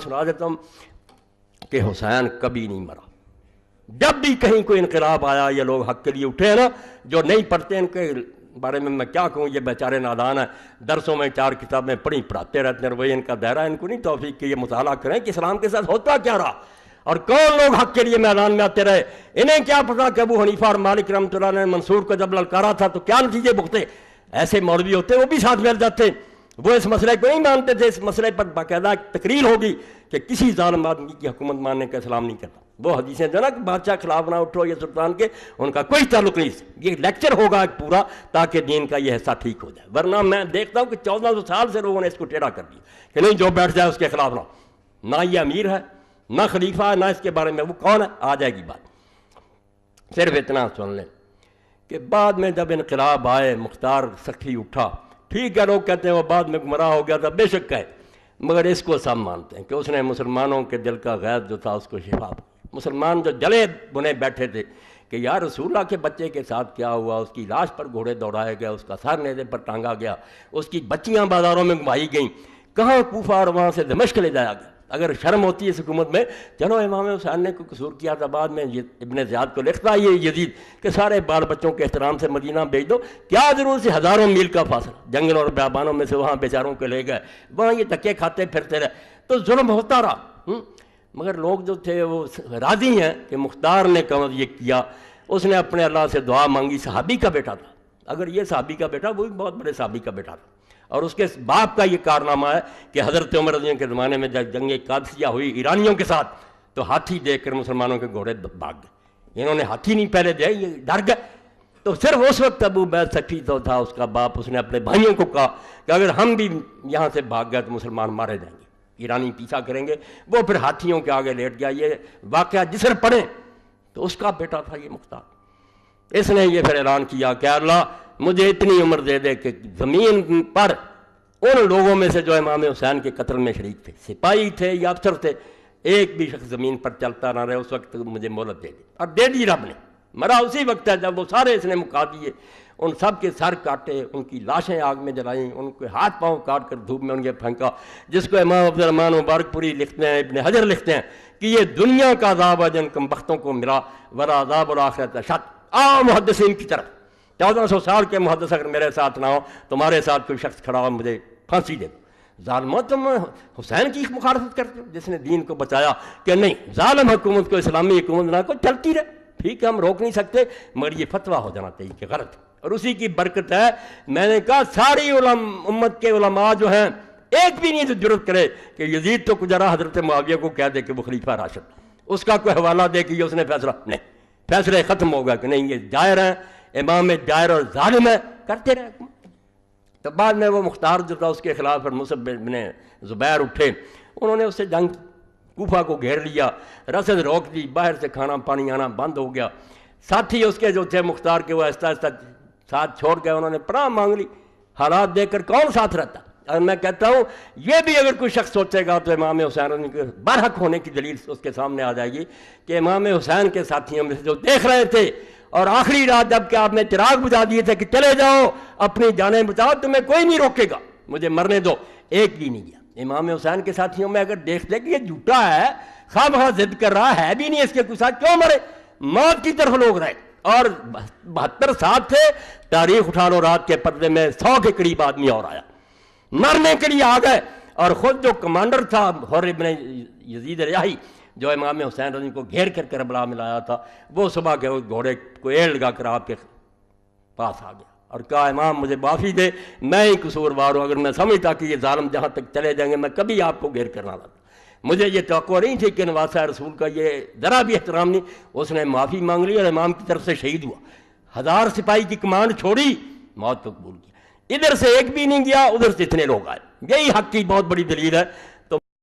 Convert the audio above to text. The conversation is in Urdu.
سنا دیتا ہوں کہ حسین کبھی نہیں مرا. جب بھی کہیں کوئی انقلاب آیا یا لوگ حق کے لیے اٹھے ہیں نا، جو نہیں پڑھتے ان کے بارے میں کیا کہوں، یہ بیچارے نادان ہیں، درسوں میں 4 کتابیں پڑھاتے رہتے ہیں، وہی ان کا دائرہ، ان کو نہیں توفیق کہ یہ مطالعہ کریں کہ اسلام کے ساتھ ہوتا کیا رہا اور کون لوگ حق کے لیے میدان میں آتے رہے. انہیں کیا پتا کہ ابو حنیفہ اور مالک رحمۃ اللہ نے منصور کو جب للکارا تھا تو کیا نتیجے بھگتے. ایسے مولوی ہوتے وہ بھی ساتھ مل جاتے، وہ اس مسئلے کو نہیں مانتے تھے. اس مسئلے پر باقاعدہ ایک تقریر ہوگی کہ کسی ظالم آدمی کی حکومت ماننے کا اسلام نہیں کرتا. وہ حدیثیں جو نا کہ بادشاہ خلاف نہ اٹھو یا سلطان کے، ان کا کوئی تعلق نہیں. یہ لیکچر ہوگا ایک پورا تاکہ دین کا یہ حصہ ٹھیک ہو جائے. ورنہ میں دیکھتا ہوں کہ 1400 سال سے لوگوں نے اس کو ٹیڑھا کر دیا کہ نہیں جو بیٹھ جائے اس کے خلاف نہ یہ امیر ہے نہ خلیفہ ہے نہ اس کے بارے میں وہ کون ہے. آ جائے گی بات. صرف اتنا سن لیں کہ بعد میں جب انقلاب آئے، مختار سکھی اٹھا، ٹھیک ہے لوگ کہتے ہیں وہ بعد میں گمراہ ہو گیا تھا، بے شک ہے، مگر اس کو سب مانتے ہیں کہ اس نے مسلمانوں کے دل کا غیظ جو تھا اس کو شفا. مسلمان جو جلے بنے بیٹھے تھے کہ یا رسول اللہ کے بچے کے ساتھ کیا ہوا، اس کی لاش پر گھوڑے دوڑائے گئے، اس کا سر نیزے پر ٹانگا گیا، اس کی بچیاں بازاروں میں گھمائی گئیں، کہاں کوفہ اور وہاں سے دمشق لے جایا گیا. اگر شرم ہوتی ہے اس حکومت میں، چلو امام حسین نے کوئی قصور کیا تھا، بعد میں ابن زیاد کو لکھتا یہ یزید کہ سارے بال بچوں کے احترام سے مدینہ بھیج دو. کیا ضرورت سے ہزاروں میل کا فاصلہ، جنگل اور بیابانوں میں سے وہاں بیچاروں کے لے گئے، وہاں یہ دھکے کھاتے پھرتے رہے. تو ظلم ہوتا رہا. مگر لوگ جو تھے وہ راضی ہیں کہ مختار نے کم یہ کیا. اس نے اپنے اللہ سے دعا مانگی. صحابی کا بیٹا تھا، اگر یہ صحابی کا بیٹا، وہ بھی بہت بڑے صحابی کا بیٹا تھا. اور اس کے باپ کا یہ کارنامہ ہے کہ حضرت عمر رضی اللہ کے زمانے میں جب جنگ قادسیہ ہوئی ایرانیوں کے ساتھ تو ہاتھی دیکھ کر مسلمانوں کے گھوڑے بھاگ گئے. انہوں نے ہاتھی نہیں پہلے دیا، یہ ڈر گئے. تو صرف اس وقت ابو بیت سکھی تو تھا اس کا باپ، اس نے اپنے بھائیوں کو کہا کہ اگر ہم بھی یہاں سے بھاگ گئے تو مسلمان مارے جائیں گے، ایرانی پیچھا کریں گے. وہ پھر ہاتھیوں کے آگے لیٹ گیا. یہ واقعہ جسر پڑھیں تو اس کا بیٹا تھا یہ مختار. اس نے یہ پھر اعلان کیا کہ اللہ مجھے اتنی عمر دے دے کہ زمین پر ان لوگوں میں سے جو امام حسین کے قتل میں شریک تھے، سپاہی تھے یا افسر تھے، ایک بھی شخص زمین پر چلتا نہ رہے. اس وقت مجھے مہلت دے دی، اور دے دی رب نے. مرا اسی وقت ہے جب وہ سارے اس نے مکا دیے. ان سب کے سر کاٹے، ان کی لاشیں آگ میں جلائیں، ان کے ہاتھ پاؤں کاٹ کر دھوپ میں ان کے پھینکا. جس کو امام عبد الرحمن مبارک پوری لکھتے ہیں، ابن حجر لکھتے ہیں کہ یہ دنیا کا عذاب ہے جن کم بختوں کو ملا، ورا عذاب الآخرت اشد. محدثین کی طرف 1400 سال کے محدث اگر میرے ساتھ نہ ہو، تمہارے ساتھ کوئی شخص کھڑا ہو مجھے پھانسی دے دو. ظالموں تم حسین کی مخالفت کرتے ہو جس نے دین کو بچایا. کہ نہیں، ظالم حکومت کو اسلامی حکومت نہ کو چلتی رہے. ٹھیک ہے ہم روک نہیں سکتے، مگر یہ فتویٰ ہو جانا چاہیے کہ غلط. اور اسی کی برکت ہے، میں نے کہا ساری امت کے علماء جو ہیں ایک بھی نہیں تو جرت کرے کہ یزید تو کجرا حضرت معاویہ کو کہہ دے کہ وہ خلیفہ راشد، اس کا کوئی حوالہ دے کہ یہ اس نے فیصلہ نہیں. فیصلے ختم ہوگا کہ نہیں یہ جائر ہیں، امام جائر اور ظالم ہے، کرتے رہے. تو بعد میں وہ مختار جو تھا اس کے خلاف پر مصعب بن زبیر اٹھے. انہوں نے اس سے جنگ، کوفہ کو گھیر لیا، رسد روک دی، باہر سے کھانا پانی آنا بند ہو گیا. ساتھی اس کے جو تھے مختار کے وہ آہستہ آہستہ ساتھ چھوڑ گئے. انہوں نے پناہ مانگ لی. حالات دیکھ کر کون ساتھ رہتا. اور میں کہتا ہوں یہ بھی اگر کوئی شخص سوچے گا تو امام حسین کے برحق ہونے کی دلیل اس کے سامنے آ جائے گی کہ امام حسین کے ساتھیوں میں سے جو دیکھ رہے تھے اور آخری رات جب کہ آپ نے چراغ بجھا دیے تھے کہ چلے جاؤ اپنی جانیں بچاؤ، تمہیں کوئی نہیں روکے گا، مجھے مرنے دو، ایک بھی نہیں گیا. امام حسین کے ساتھیوں میں اگر دیکھ لے کہ یہ جھوٹا ہے، خواہ بخواہ ضد کر رہا ہے بھی نہیں اس کے کچھ ساتھ، کیوں مرے؟ موت کی طرف لوگ رہے. اور 72 ساتھ تھے. تاریخ اٹھا لو، رات کے پردے میں 100 کے قریب آدمی اور آیا، مرنے کے لیے آ گئے. اور خود جو کمانڈر تھا حر ابن یزید ریاحی جو امام حسین رضی کو گھیر کر کربلا میں لایا تھا، وہ صبح کے گھوڑے کو ایڑ لگا کر آپ کے پاس آ گیا اور کہا امام مجھے معافی دے، میں ہی قصوروار ہوں. اگر میں سمجھتا کہ یہ ظالم جہاں تک چلے جائیں گے میں کبھی آپ کو گھیر کرنا لاتا. مجھے یہ توقع نہیں تھی کہ نواسہ رسول کا یہ ذرا بھی احترام نہیں. اس نے معافی مانگ لی اور امام کی طرف سے شہید ہوا. 1000 سپاہی کی کمانڈ چھوڑی، موت کو قبول کیا. ادھر سے ایک بھی نہیں گیا، ادھر سے اتنے لوگ آئے. یہی حق کی بہت بڑی دلیل ہے